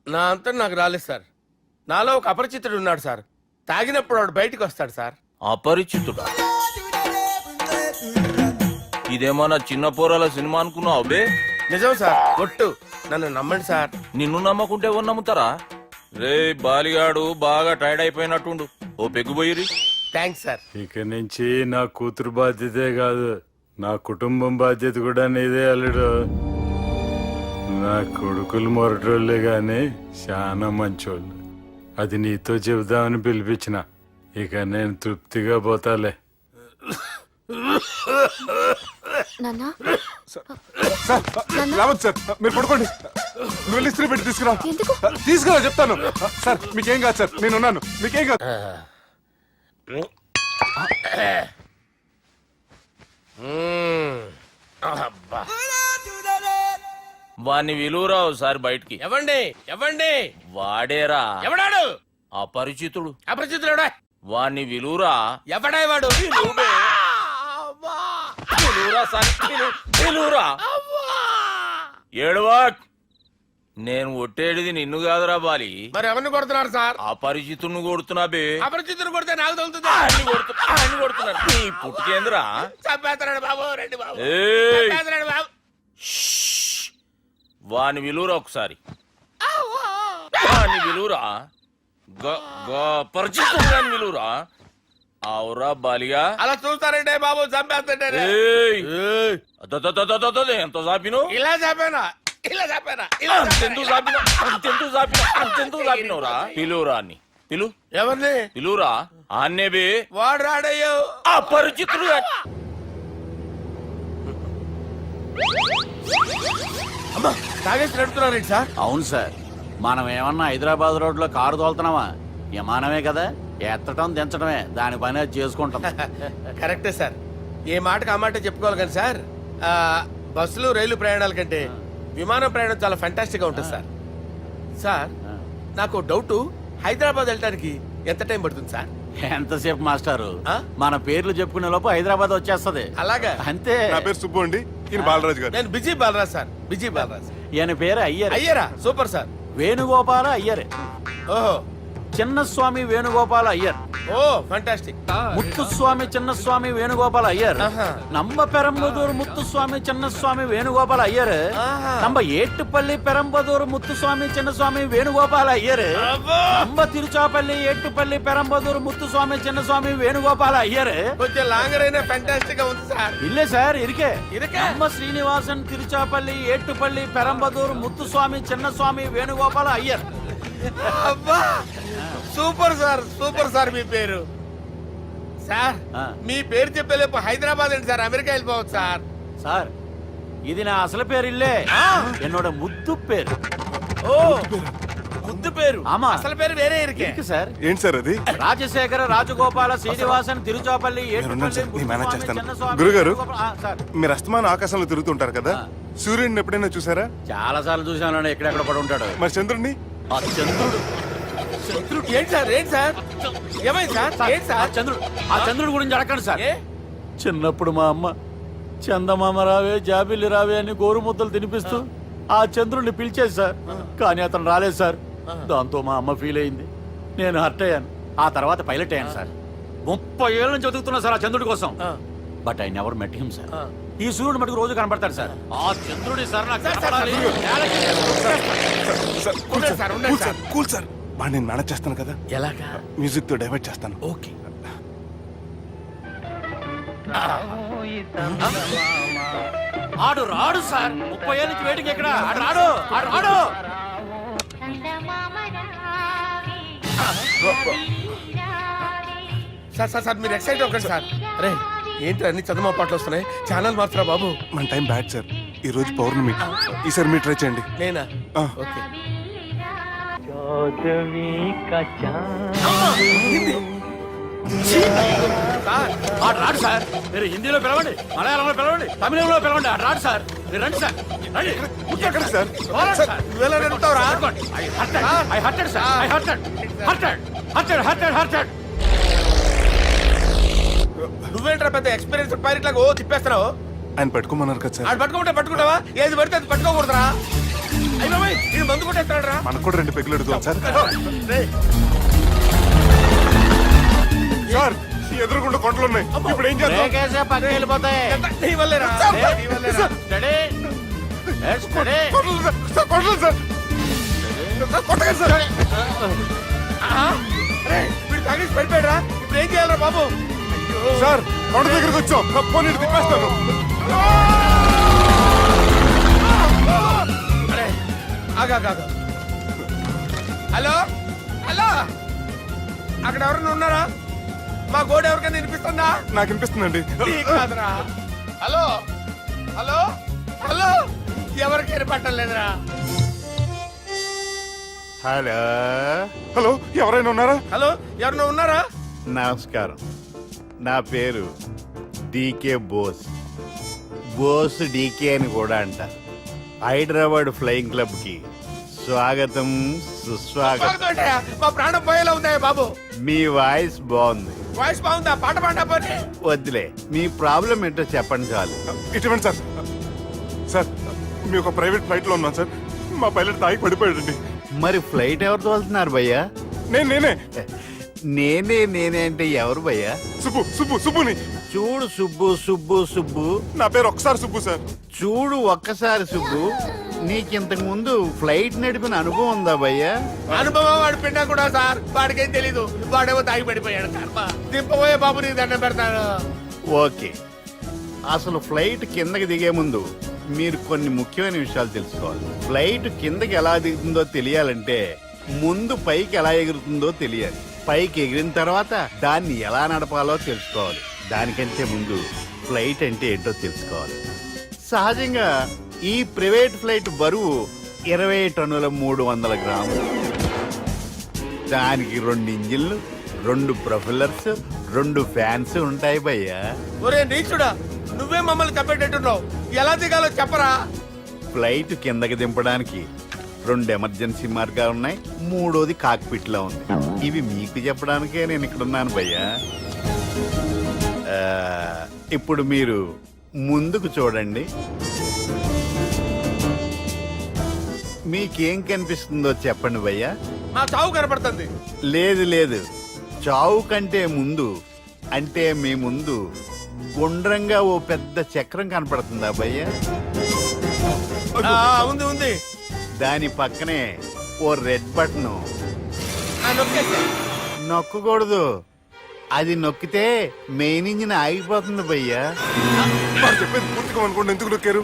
నా అంతా నాకు రాలేదు సార్. నాలో ఒక అపరిచితుడు ఉన్నాడు సార్. తాగినప్పుడు వాడు బయటికి వస్తాడు సార్. అపరిచితుడా? ఇదేమన్నా చిన్న పోరాల సినిమా అనుకున్నావు బే? నిజం సార్, ఒట్టు. నన్ను నమ్మండి సార్. నిన్ను నమ్మకుంటే ఎవరు నమ్ముతారా? రే బాలిగాడు బాగా టైర్డ్ అయిపోయినట్టుండు, ఓ పెగ్గుబోయిరి. Thanks sir. ఇక నుంచి నా కూతురు బాధ్యతే కాదు, నా కుటుంబం బాధ్యత కూడా నీదే అల్లుడు. నా కొడుకులు మొరటోళ్ళే గాని చాలా మంచోళ్ళు. అది నీతో చెబుదామని పిలిపించిన. ఇక నేను తృప్తిగా పోతాలే. నాన్నా సార్ రావద్దు సార్ మీరు పడుకోండి నువ్వు వెళ్ళి ఇస్త్రీ పెట్టి తీసుకురా ఎందుకు? తీసుకురా చెప్తాను సార్ మీకేం కాదు సార్ నేనున్నాను మీకేం కాదు అబ్బా. వాణ్ణి విలువరా ఒకసారి బయటికి. ఎవండి ఎవండి వాడేరా ఎవడాడు? అపరిచితుడు. అపరిచితుడా? వాణ్ణి విలువరా. ఎవడా వాడు? విలువరా సార్, విలువరా. ఏడవా, నేను ఒట్టేడిది నిన్ను కాదురా బాలి, మరి ఎవరిని కొడుతున్నారు సార్? అపరిచితుడిని కొడుతున్నా బే. అపరిచితుడు కొడితే నాకు తగులుతుంది. ఆయన కొడుతున్నారు నీ పుట్టుకేంద్రా. చంపేస్తున్నాడు బాబు, రండి బాబు. ఏయ్, చంపేస్తున్నాడు బాబు. వాని విలువరా ఒకసారి. వాని విలువరా. పరిచితుడు అని విలువరా. అవురా బాలిగా. అలా చూస్తారంటే బాబు చంపేస్తుంటారు. ఏయ్, ఎంత చాపిను? ఇలా చంపేనా? ఇలా చంపేనా? ఇలా అంతెందుకు చాపిన, అంతెందుకు చాపిన, అంతెందుకు చాపినవురా? పిలువురా అని పిలు. ఎవరిని? పిలువురా. ఆన్నే బే. వాడు రాడయ్యో. అపరిచితుడు. అమ్మా, తాగేసి నడుపుతున్నారండి సార్? అవును సార్, మనం ఏమన్నా హైదరాబాద్ రోడ్లో కారు తోలుతున్నామా? విమానమే కదా, ఎత్తడం దించడమే దాని పని అది చేసుకుంటాం. కరెక్టే సార్. ఏ మాటకు ఆ మాట చెప్పుకోవాలి కానీ సార్, బస్సులు రైలు ప్రయాణాల కంటే విమానం ప్రయాణం చాలా ఫంటాస్టిక్ గా ఉంటుంది సార్. సార్ నాకు డౌట్, హైదరాబాద్ వెళ్ళడానికి ఎంత టైం పడుతుంది సార్? ఎంతసేపు మాస్టారు, ఆ? మన పేర్లు చెప్పుకునే లోపు హైదరాబాద్ వచ్చేస్తది. అలాగా? అంతే. నా పేరు సుబ్బు అండి ఈయన బాలరాజు గారు నేను busy Balaraj sir, busy Balaraj. ఈయన పేరు అయ్యర్. అయ్యారా? Super sir. వేణుగోపాల అయ్యరే. ఓహో, చిన్నస్వామి వేణుగోపాల అయ్యర్, ఓ ఫంటాస్టిక్. ముత్తుస్వామి చిన్నస్వామి వేణుగోపాల అయ్యర్, ఆహా. నంబ పెరంబదూరు ముత్తుస్వామి చిన్నస్వామి వేణుగోపాల అయ్యర్, ఆహా. నంబ ఏట్టుపల్లి పెరంబదూరు ముత్తుస్వామి చిన్నస్వామి వేణుగోపాల అయ్యర్, అబ్బో! నంబ తిరుచాపల్లి ఏట్టుపల్లి పెరంబదూరు ముత్తుస్వామి చిన్నస్వామి వేణుగోపాల అయ్యర్. కొంచెం లాంగర్ అయినా ఫంటాస్టిక్ గా ఉంది సార్. ఇల్లే సార్ ఇరికే. ఇరికే? నంబ శ్రీనివాసన్ తిరుచాపల్లి ఏట్టుపల్లి పెరంబదూరు ముత్తుస్వామి చిన్నస్వామి వేణుగోపాల అయ్యర్. అబ్బా సూపర్ సార్, సూపర్ సార్. మీ పేరు సార్, ఆ. మీ పేరు చెప్పేలేపు హైదరాబాద్ అండి సార్, అమెరికా వెళ్ళిపోవచ్చు సార్. సార్ ఇది నా అసలు పేరు ఇల్లే, என்னோட ముద్దు పేరు. ఓ ముద్దు పేరు. ఆమా. అసలు పేరు వేరే ఇరికే. ఇరికి సార్. ఏంటి సార్ అది? రాజశేఖర రాజగోపాల శ్రీనివాసన్ తిరుచాపల్లి మీరున్నారు సార్, నేను మేనేజ్ ముత్తుస్వామి, చేస్తాను. చిన్నస్వామి, గురుగారు. వేణుగోపాల- సార్ మీరు అస్తమానం ఆకాశంలో తిరుగుతుంటారు కదా, సూర్యుడిని ఎప్పుడైనా చూసారా? చాలా సార్లు చూసాను ఎక్కడెక్కడ పడి ఉంటాడు. మరి చంద్రుడిని? ఆ చంద్రుడు ఏంటి సార్, ఏంటి సార్, ఏమైంది సార్, ఏంటి ఆ సార్? చంద్రుడు గురించి అడగండి సార్. ఏ? చిన్నప్పుడు మా అమ్మ చందమామ రావే జాబిల్లి రావే అని గోరు ముద్దలు తినిపిస్తూ ఆ చంద్రుడిని పిలిచేది సార్, కానీ అతను రాలేదు సార్. దాంతో మా అమ్మ ఫీల్ అయింది, నేను హర్ట్ అయ్యాను. ఆ తర్వాత పైలట్ అయ్యాను సార్. 30 ఏళ్ళ నుంచి వెతుకుతున్నా సార్ ఆ చంద్రుడి కోసం, but I never met him sir. ఈ సూర్యుడు మటుకు రోజు కనబడతాడు సార్. ఆ చంద్రుడి సార్ నాకు కనపడాలి. ఉండండి సార్, ఉండండి సార్. కూల్ సార్, బాగా నేను మేనేజ్ చేస్తాను కదా, ఎలాగా? మ్యూజిక్ తో డైవర్ట్ చేస్తాను. ఓకే. ఆడు రాడు సార్, 30 ఏళ్ళ నుంచి వెయిటింగ్ ఎక్కడ, ఆడు రాడు, ఆడు రాడు. సార్ సార్ సార్, మీరు ఎక్సైట్ అవ్వకండి సార్. అరే ఏంటి అన్ని చదువు పాటలు వస్తున్నాయి, ఛానల్ మార్చరా బాబు. మన టైం బ్యాడ్ సార్, ఈ రోజు పౌర్ణమి. ఈసారి మీరు ట్రై చేయండి. నేనా? ఆ. ఓకే. సార్, ఆడు రాడు సార్. మీరు హిందీలో పిలవండి, మలయాళంలో పిలవండి, తమిళంలో పిలవండి, ఆడు రాడు సార్. మీరు రండి సార్, రండి. ఎక్కడికి సార్? పోరాడు సార్. నువ్వెలా నడుపుతావురా? I hurted. నువ్వేంట్రా పెద్ద ఎక్స్పీరియన్స్ పైరెట్ లాగా ఓ తిప్పేస్తున్నావు? ఆయన పట్టుకోమన్నారు కదా సార్. ఆడు పట్టుకుంటే పట్టుకుంటావా? ఏది పడితే అది పట్టుకోకూడదురా? అయ్యి బాబాయ్, ఇది మందు కొట్టేస్తాడు రా. మనకు కూడా 2 పెగ్గులు అడుగుతాం సార్. సార్, ఈ ఎదురుగుండా కొండలు ఉన్నాయి, ఇప్పుడు ఏం చేద్దాం? బ్రేకేసే పక్కకి వెళ్ళిపోతాయి. నీ వల్లేరా? నీ వల్లేరా? Steady. Yes, steady. Kondalu sir, sir, Kondalu sir. Sir, కొట్టకండి సార్. ఆహా. అరే, వీడు తాగేసి పడిపోయాడురా. ఇప్పుడు ఏం చేయాలరా బాబు? సార్, కొండ దగ్గరికి వచ్చాం, పోనీ తిప్పేస్తాను. అరే ఆగా. హలో హలో, అక్కడ ఎవరైనా ఉన్నారా? మా గోడ ఎవరికైనా వినిపిస్తుందా? నాకు అనిపిస్తుందండి. నీకు కాదురా. హలో హలో హలో, ఎవరికి వినపట్టలేదురా. హలో హలో, ఎవరైనా ఉన్నారా? హలో, ఎవరైనా ఉన్నారా? నమస్కారం, నా పేరు డీకే బోస్. బోస్ డీకే అని కూడా అంటారు. హైదరాబాద్ ఫ్లయింగ్ క్లబ్ కి స్వాగతం, సుస్వాగతం. బాగుందంటయ్యా, మా ప్రాణం పోయేలా ఉందా బాబు? మీ వాయిస్ బాగుంది. వాయిస్ బాగుందా? పాట పాడా పోనీ. వద్దులే, మీ ప్రాబ్లం ఏంటో చెప్పండి చాలు. ఇటువంటి సార్, సార్ మీ ఒక ప్రైవేట్ ఫ్లైట్ లో ఉన్నాను సార్, మా పైలట్ తాగి పడిపోయాడండి. మరి ఫ్లైట్ ఎవరు తోలుతున్నారు భయ్యా? నేనే నేనే అంటే ఎవరు భయ్యా? సుబ్బుని. చూడు సుబ్బు, నా పేరు ఒకసారి సుబ్బు సార్. చూడు ఒక్కసారి సుబ్బు, నీకింతకు ముందు ఫ్లైట్ నడిపిన అనుభవం ఉందా భయ్యా? అనుభవం వాడు పిండా కూడా సార్, వాడికేం తెలీదు. వాడేమో తాగి పడిపోయాడు. కర్మ. దింపబోయే బాబు నీకు దండం పెడతాను. ఓకే, అసలు ఫ్లైట్ కిందకి దిగే ముందు మీరు కొన్ని ముఖ్యమైన విషయాలు తెలుసుకోవాలి. ఫ్లైట్ కిందకి ఎలా దిగుతుందో తెలియాలంటే ముందు పైకి ఎలా ఎగురుతుందో తెలియాలి. పైకి ఎగిరిన తర్వాత దాన్ని ఎలా నడపాలో తెలుసుకోవాలి. దానికంటే ముందు ఫ్లైట్ అంటే ఏంటో తెలుసుకోవాలి. సహజంగా ఈ ప్రైవేట్ ఫ్లైట్ బరువు 20 టన్నుల 300 గ్రాములు. దానికి 2 ఇంజిన్లు, 2 ప్రొఫెల్లర్స్, 2 ఫ్యాన్స్ ఉంటాయి భయ్యా. ఒరే నీచుడా, నువ్వే మమ్మల్ని తప్పేటట్టున్నావు. ఎలా దిగాలో చెప్పరా? ఫ్లైట్ కిందకి దింపడానికి 2 ఎమర్జెన్సీ మార్గాలు ఉన్నాయి, 3వది కాక్పిట్ లో ఉంది. ఇవి మీకు చెప్పడానికే నేను ఇక్కడ ఉన్నాను భయ్యా. ఇప్పుడు మీరు ముందుకు చూడండి. మీకేం కనిపిస్తుందో చెప్పండి భయ్యా. మా చావు కనపడుతుంది. లేదు లేదు, చావు కంటే ముందు అంటే మీ ముందు గుండ్రంగా ఓ పెద్ద చక్రం కనపడుతుందా భయ్య? ఉంది ఉంది. దాని పక్కనే ఓ రెడ్ బటన్. నొక్కేసా. నొక్కకూడదు, అది నొక్కితే మెయిన్ ఇంజిన్ ఆగిపోతుంది భయ్యా. చెప్పేది పూర్తిగా అనుకోండి, ఎందుకు నొక్కారు?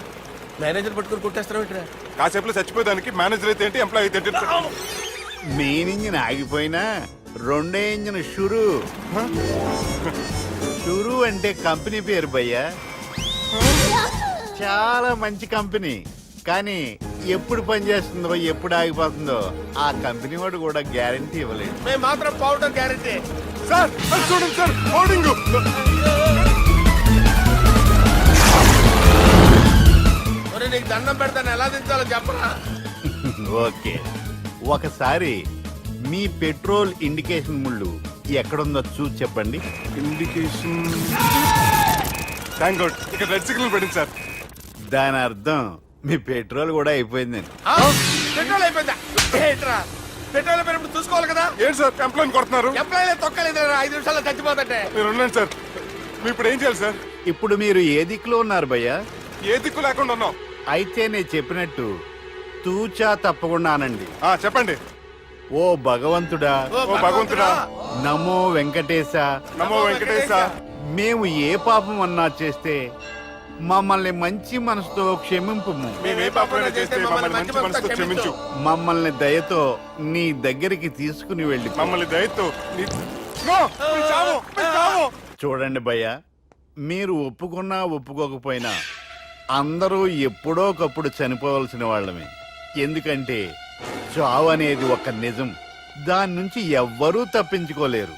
మేనేజర్ పట్టుకుని కుట్టేస్తారా ఇక్కడ? కాసేపులో చచ్చిపోయేదానికి మేనేజర్ అయితే ఏంటి, ఎంప్లాయ్ అయితే ఏంటి? మెయిన్ ఇంజిన్ ఆగిపోయినా రెండో ఇంజిన్ షురు. షురు అంటే కంపెనీ పేరు భయ్యా. చాలా మంచి కంపెనీ, కానీ ఎప్పుడు పనిచేస్తుందో ఎప్పుడు ఆగిపోతుందో ఆ కంపెనీ వాడు కూడా గ్యారంటీ ఇవ్వలేదు. మేము మాత్రం పౌడర్ గ్యారెంటీ. సార్ అది చూడండి సార్, హోర్డింగ్. ఒరే నీకు దండం పెడతాను, ఎలా దించాలో చెప్పరా? ఓకే, ఒకసారి మీ పెట్రోల్ ఇండికేషన్ ముళ్ళు ఎక్కడుందో చూసి చెప్పండి. ఇండికేషన్. థ్యాంక్ గాడ్, ఇక్కడ రెడ్ సిగ్నల్ పెట్టింది సార్. దాని అర్థం మీ పెట్రోల్ కూడా అయిపోయిందండి. పెట్రోల్ అయిపోయిందా? ఏంట్రా పెట్రోల్ అయిపోయినప్పుడు చూసుకోవాలి కదా. ఏంటి సార్ ఎంప్లాయ్ కొడుతున్నారు? ఎంప్లాయీ తొక్కలేదు, 5 నిమిషాల్లో చచ్చిపోతుంటే. మీరు ఉండండి సార్, మీరు ఇప్పుడు ఏం చేయాలి సార్? ఇప్పుడు మీరు ఏ దిక్కులో ఉన్నారు భయ్యా? ఏ దిక్కు లేకుండా ఉన్నాం. అయితే నేను చెప్పినట్టు తూచా తప్పకుండా అనండి. చెప్పండి. ఓ భగవంతుడా, ఓ భగవంతుడా, నమో వెంకటేశ, నమో వెంకటేశ. మేము ఏ పాపం అన్నా చేస్తే మమ్మల్ని మంచి మనసుతో క్షమింపు. మేము ఏ పాపమైనా చేస్తే మమ్మల్ని మంచి మనసుతో క్షమించు. మమ్మల్ని దయతో నీ దగ్గరికి తీసుకుని వెళ్ళి. మమ్మల్ని దయతో చూడండి భయ్య, మీరు ఒప్పుకున్నా ఒప్పుకోకపోయినా అందరూ ఎప్పుడో ఒకప్పుడు చనిపోవలసిన వాళ్ళమే. ఎందుకంటే చావు అనేది ఒక నిజం, దాని నుంచి ఎవ్వరూ తప్పించుకోలేరు.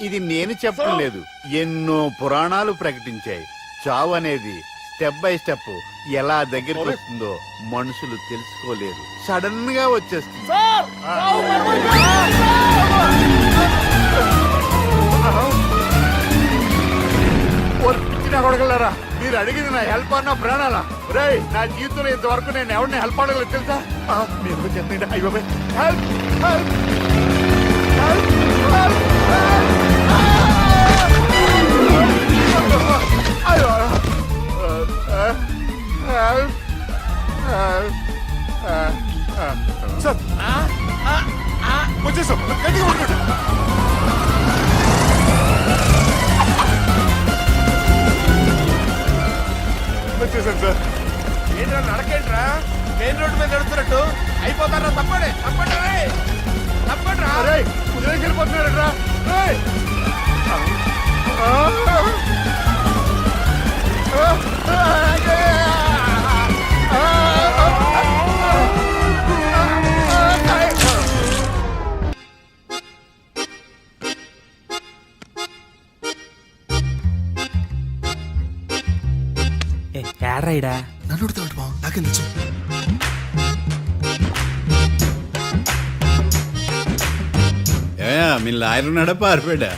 ఇది నేను చెప్పడం లేదు, ఎన్నో పురాణాలు ప్రకటించాయి. చావు అనేది స్టెప్ బై స్టెప్ ఎలా దగ్గరికి వస్తుందో మనుషులు తెలుసుకోలేరు, సడన్ గా వచ్చేస్తుంది. కొడగలరా, మీరు అడిగింది నా హెల్ప్ అన్న ప్రాణాలా? రే, నా జీవితంలో ఇంతవరకు నేను ఎవరిని హెల్ప్ అడగలేదు తెలుసా? మీరు చెప్పండి. అయ్యో హెల్ప్ హెల్ప్ సార్ వచ్చేసాం, గట్టిగా ఉండండి. వచ్చేసాను సార్. ఏంట్రా నడకేంట్రా? మెయిన్ రోడ్డు మీద నడుస్తున్నట్టు అయిపోతారా? తప్పండి తప్పండి తప్పండి రా. కుదిరేకి వెళ్ళిపోతున్నాడు రా. ఏడ్రైడా నన్ను ఉడతాడు బావ, నాకేం తెలుసు. మీ లాయర్ ఉన్నాడా పారిపోయాడా?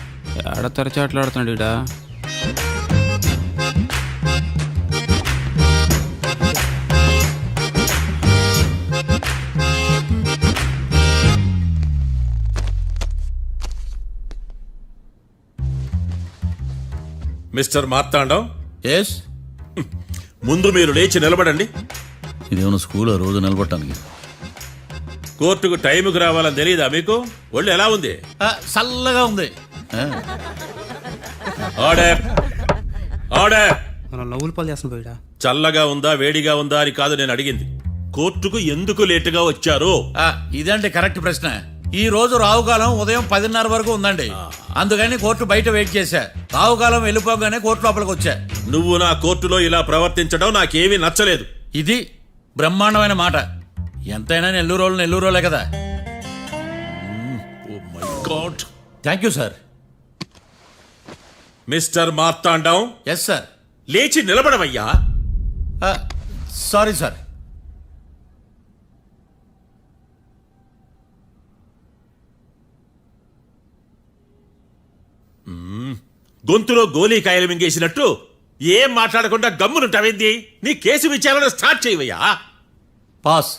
ఏడ తెరచాట్లాడుతున్నాడు ఇడా. మిస్టర్ మార్తాండం, ఎస్, ముందు మీరు లేచి నిలబడండి. ఇదేమన్నా స్కూల్ రోజు నిలబడటానికి? కోర్టుకు టైంకి రావాలని తెలియదా మీకు? ఒళ్ళు ఎలా ఉంది? చల్లగా ఉంది. Order order. నవ్వులు పాలు చేస్తున్నా పోయిడా. చల్లగా ఉందా వేడిగా ఉందా అని కాదు నేను అడిగింది, కోర్టుకు ఎందుకు లేటుగా వచ్చారు? ఇదండి కరెక్ట్ ప్రశ్న. ఈ రోజు రావుకాలం ఉదయం 10:30 వరకు ఉందండి, అందుకని కోర్టు బయట వెయిట్ చేశా. రావుకాలం వెళ్ళిపోగానే కోర్టు లోపలికి వచ్చా. నువ్వు నా కోర్టులో ఇలా ప్రవర్తించడం నాకేమీ నచ్చలేదు. ఇది బ్రహ్మాండమైన మాట. ఎంతైనా నెల్లూరులే కదా. Oh my god. Thank you sir. Mister Marthandam, yes sir. లేచి నిలబడవయ్యా. Sorry sir. గొంతులో గోలీకాయలు మింగేసినట్టు ఏం మాట్లాడకుండా గమ్మునుంటావేంది? నీ కేసు విచారణ స్టార్ట్ చేయవయ్యా. పాస్.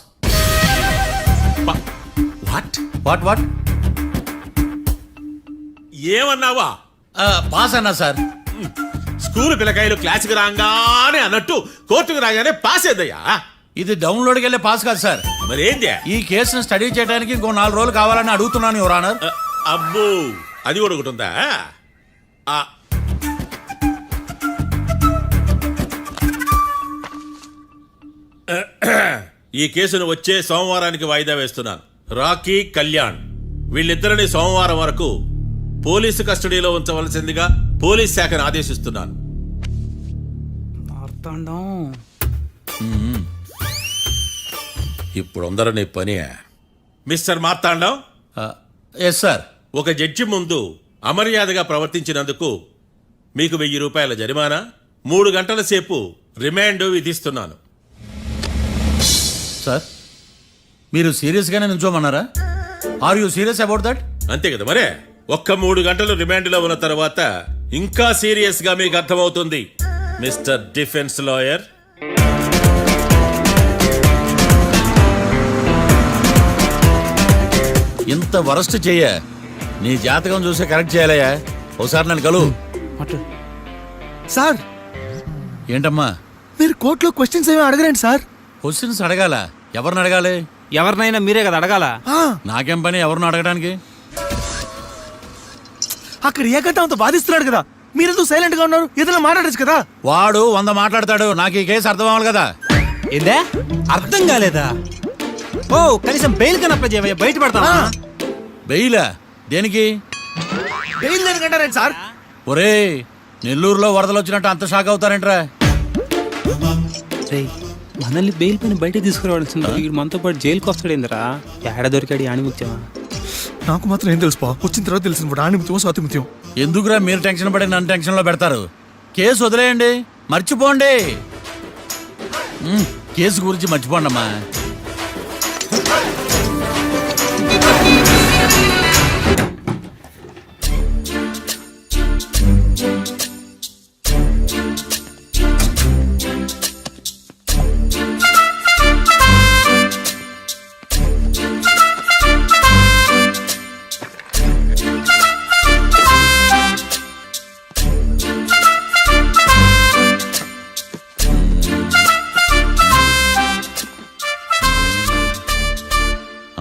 వాట్ వాట్ వాట్ ఏమన్నావా? పాస్ అన్నా సార్. స్కూల్ పిల్లకాయలు క్లాసుకు రాగానే అన్నట్టు కోర్టుకు రాగానే పాస్ ఏదయ్యా? ఇది డౌన్లోడ్కి వెళ్ళే పాస్ కాదు సార్. మరేంది? ఈ కేసును స్టడీ చేయడానికి ఇంకో 4 రోజులు కావాలని అడుగుతున్నాను యువర్ ఆనర్. అబ్బో, అది కూడా ఒకటి ఉందా? ఆ, ఈ కేసును వచ్చే సోమవారానికి వాయిదా వేస్తున్నాను. రాకీ, కళ్యాణ్ వీళ్ళిద్దరిని సోమవారం వరకు పోలీసు కస్టడీలో ఉంచవలసిందిగా పోలీస్ శాఖను ఆదేశిస్తున్నాను. ఇప్పుడు అందరూ నీ పని. Mister Marthandam, yes sir. ఒక జడ్జి ముందు అమర్యాదగా ప్రవర్తించినందుకు మీకు 1000 రూపాయల జరిమానా, 3 గంటల సేపు రిమాండ్ విధిస్తున్నాను. సార్, మీరు సీరియస్గానే నిల్చోమన్నారా? Are you serious about that? అంతే కదా మరే. ఒక్క 3 గంటలు రిమాండ్లో ఉన్న తర్వాత ఇంకా సీరియస్ గా మీకు అర్థమవుతుంది మిస్టర్ డిఫెన్స్ లాయర్. ఇంత వరస్ట్ చెయ్య నీ జాతకం చూసి కరెక్ట్ చేయాలయ్యా. ఒకసారి నన్ను కలువు. సార్, ఏంటమ్మా మీరు కోర్టులో క్వశ్చన్స్ ఏమి అడగరండి సార్. క్వశ్చన్స్ అడగాల? ఎవరిని అడగాలి? ఎవరినైనా మీరే కదా అడగాల. నాకేం పని ఎవరిని అడగడానికి? అక్కడ ఏకతాంతో బాధిస్తున్నాడు కదా, మీరెందుకు సైలెంట్ గా ఉన్నారు? ఏదైనా మాట్లాడచ్చు కదా. వాడు 100 మాట్లాడతాడు. నాకు ఈ కేసు అర్థం అవ్వాలి కదా. ఏందే అర్థం కాలేదా? ఓ, కనీసం బెయిల్ కన్నా అప్లై చేయవయ్యా, బయట పడతా. బెయిలా? దేనికి? బెయిల్ దేనికంటారండి సార్? ఒరే, నెల్లూరులో వరదలు వచ్చినట్టు అంత షాక్ అవుతారేంట్రా? మనల్ని బెయిల్ పైన బయట తీసుకురావాల్సింది వీడు మనతో పాటు జైలుకి వస్తాడేందిరా? ఏడ దొరికాడు ఆణిముత్యమా? నాకు మాత్రం ఏం తెలుసు, వచ్చిన తర్వాత తెలిసిన ఆణిముత్యం స్వాతిముత్యం. ఎందుకురా మీరు టెన్షన్ పడి నన్ను టెన్షన్ లో పెడతారు? కేసు వదిలేయండి, మర్చిపోండి. కేసు గురించి మర్చిపోండి అమ్మా.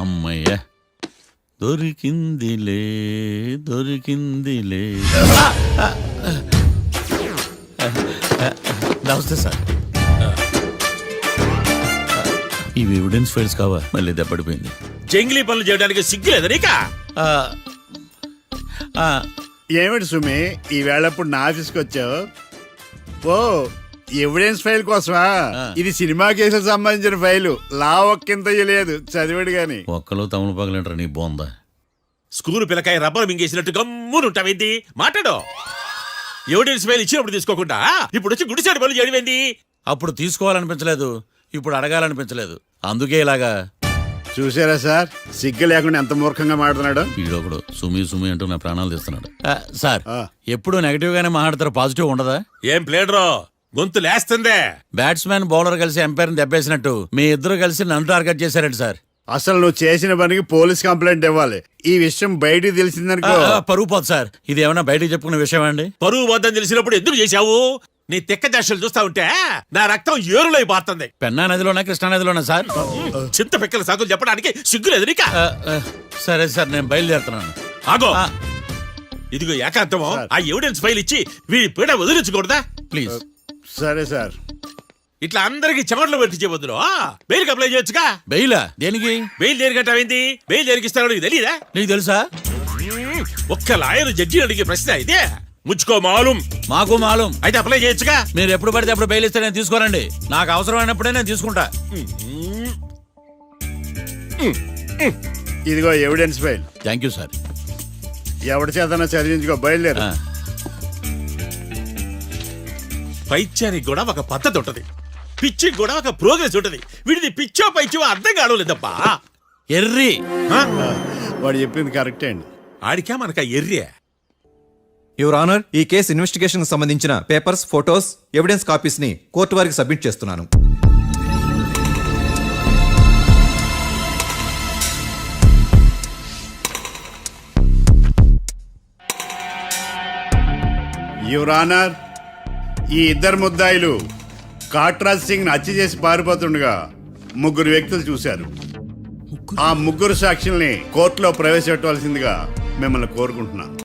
అమ్మయ్య, దొరికిందిలే దొరికిందిలే. నమస్తే సార్. ఇవి ఎవిడెన్స్ ఫైల్స్ కావా? మళ్ళీ దెబ్బడిపోయింది. జంగిలీ పనులు చేయడానికి సిగ్గులేదు నీకా? ఏమిటి సుమి, ఈ వేళప్పుడు నా ఆఫీస్కి వచ్చావు? ఓ, ఎవిడెన్స్ ఫైల్ కోసమా? ఇది సినిమా కేసులకు సంబంధించిన ఫైలు. లా ఒక్కింత లేదు, చదివాడు గాని. ఒక్కలో తమను పగలంటారా నీ బోందా? School పిల్లకాయ rubber మింగేసినట్టు గమ్మునుంటావేంది? మాట్లాడు. ఎవిడెన్స్ ఫైల్ ఇచ్చినప్పుడు తీసుకోకుండా ఇప్పుడు వచ్చి గుడిసాడు పనులు చేయడమేంది? అప్పుడు తీసుకోవాలనిపించలేదు, ఇప్పుడు అడగాలనిపించలేదు, అందుకే ఇలాగా. చూసారా సార్, సిగ్గు లేకుండా ఎంత మూర్ఖంగా మాట్లాడుతున్నాడు. ఈడొకడు సుమి సుమి అంటూ నా ప్రాణాలు తీస్తున్నాడు. సార్, ఎప్పుడు నెగటివ్ గానే మాట్లాడతారు, పాజిటివ్ ఉండదా? ఏం ప్లేడరో గొంతు లేస్తుందే. బ్యాట్స్మెన్ బౌలర్ కలిసి ఎంపైర్ దెబ్బేసినట్టు మీ ఇద్దరు కలిసి నన్ను టార్గెట్ చేశారండి సార్. అసలు నువ్వు చేసిన పనికి పోలీస్ కంప్లైంట్ ఇవ్వాలి. ఈ విషయం బయటికి తెలిసిందనుకో పరువు పోదు సార్. ఇది ఏమన్నా బయటికి చెప్పుకునే విషయం అండి? పరువు వద్దని తెలిసినప్పుడు ఎందుకు చేశావు? నీ తెక్క దశలు చూస్తా ఉంటే నా రక్తం ఏరులై పారుతుంది. పెన్నా నదిలోనా కృష్ణా నదిలోనా సార్? చింత పిక్కల సాకులు చెప్పడానికి సిగ్గులేదు నీకా? సరే సార్, నేను బయలుదేరుతున్నాను. ఆగో, ఇదిగో ఏకాంతమో ఆ ఎవిడెన్స్ ఫైల్ ఇచ్చి వీడి పీడ వదిలించకూడదా? ప్లీజ్. సరే సార్. ఇట్లా అందరికి చెమటలు పెట్టించే బదులు బెయిల్ అప్లై చేయొచ్చుగా. బెయిలా? దేనికి? బెయిల్ దేనికంటావేంది? బెయిల్ దేనికి ఇస్తారో నీకు తెలియదా? నీకు తెలుసా? ఒక్క లాయర్ జడ్జి అడిగే ప్రశ్న అయితే ముచ్చుకో మాలూం. మాకు మాలూం. అయితే అప్లై చేయొచ్చుగా. మీరు ఎప్పుడు పడితే అప్పుడు బెయిల్ ఇస్తే నేను తీసుకోనండి. నాకు అవసరమైనప్పుడే నేను తీసుకుంటా. ఇదిగో evidence file. Thank you sir. ఎవరి చేతనా చదివించుకో, బయలుదేరు. పైత్యానికి కూడా ఒక పద్ధతి ఉంటది, పిచ్చికి కూడా ఒక ప్రోగ్రెస్ ఉంటది. వీడిది పిచ్చో పైచో అర్థం కావలేదబ్బా. ఎర్రి. వాడు చెప్పింది కరెక్టే అండి. ఆడికా మనక ఎర్రే. యువర్ ఆనర్, ఈ కేసు ఇన్వెస్టిగేషన్ సంబంధించిన పేపర్స్, ఫోటోస్, ఎవిడెన్స్ కాపీస్ ని కోర్టు వారికి సబ్మిట్ చేస్తున్నాను. యువర్ ఆనర్, ఈ ఇద్దరు ముద్దాయిలు కాట్రాజ్ సింగ్ హత్య చేసి పారిపోతుండగా ముగ్గురు వ్యక్తులు చూశారు. ఆ ముగ్గురు సాక్షుల్ని కోర్టులో ప్రవేశపెట్టవలసిందిగా మిమ్మల్ని కోరుకుంటున్నాను.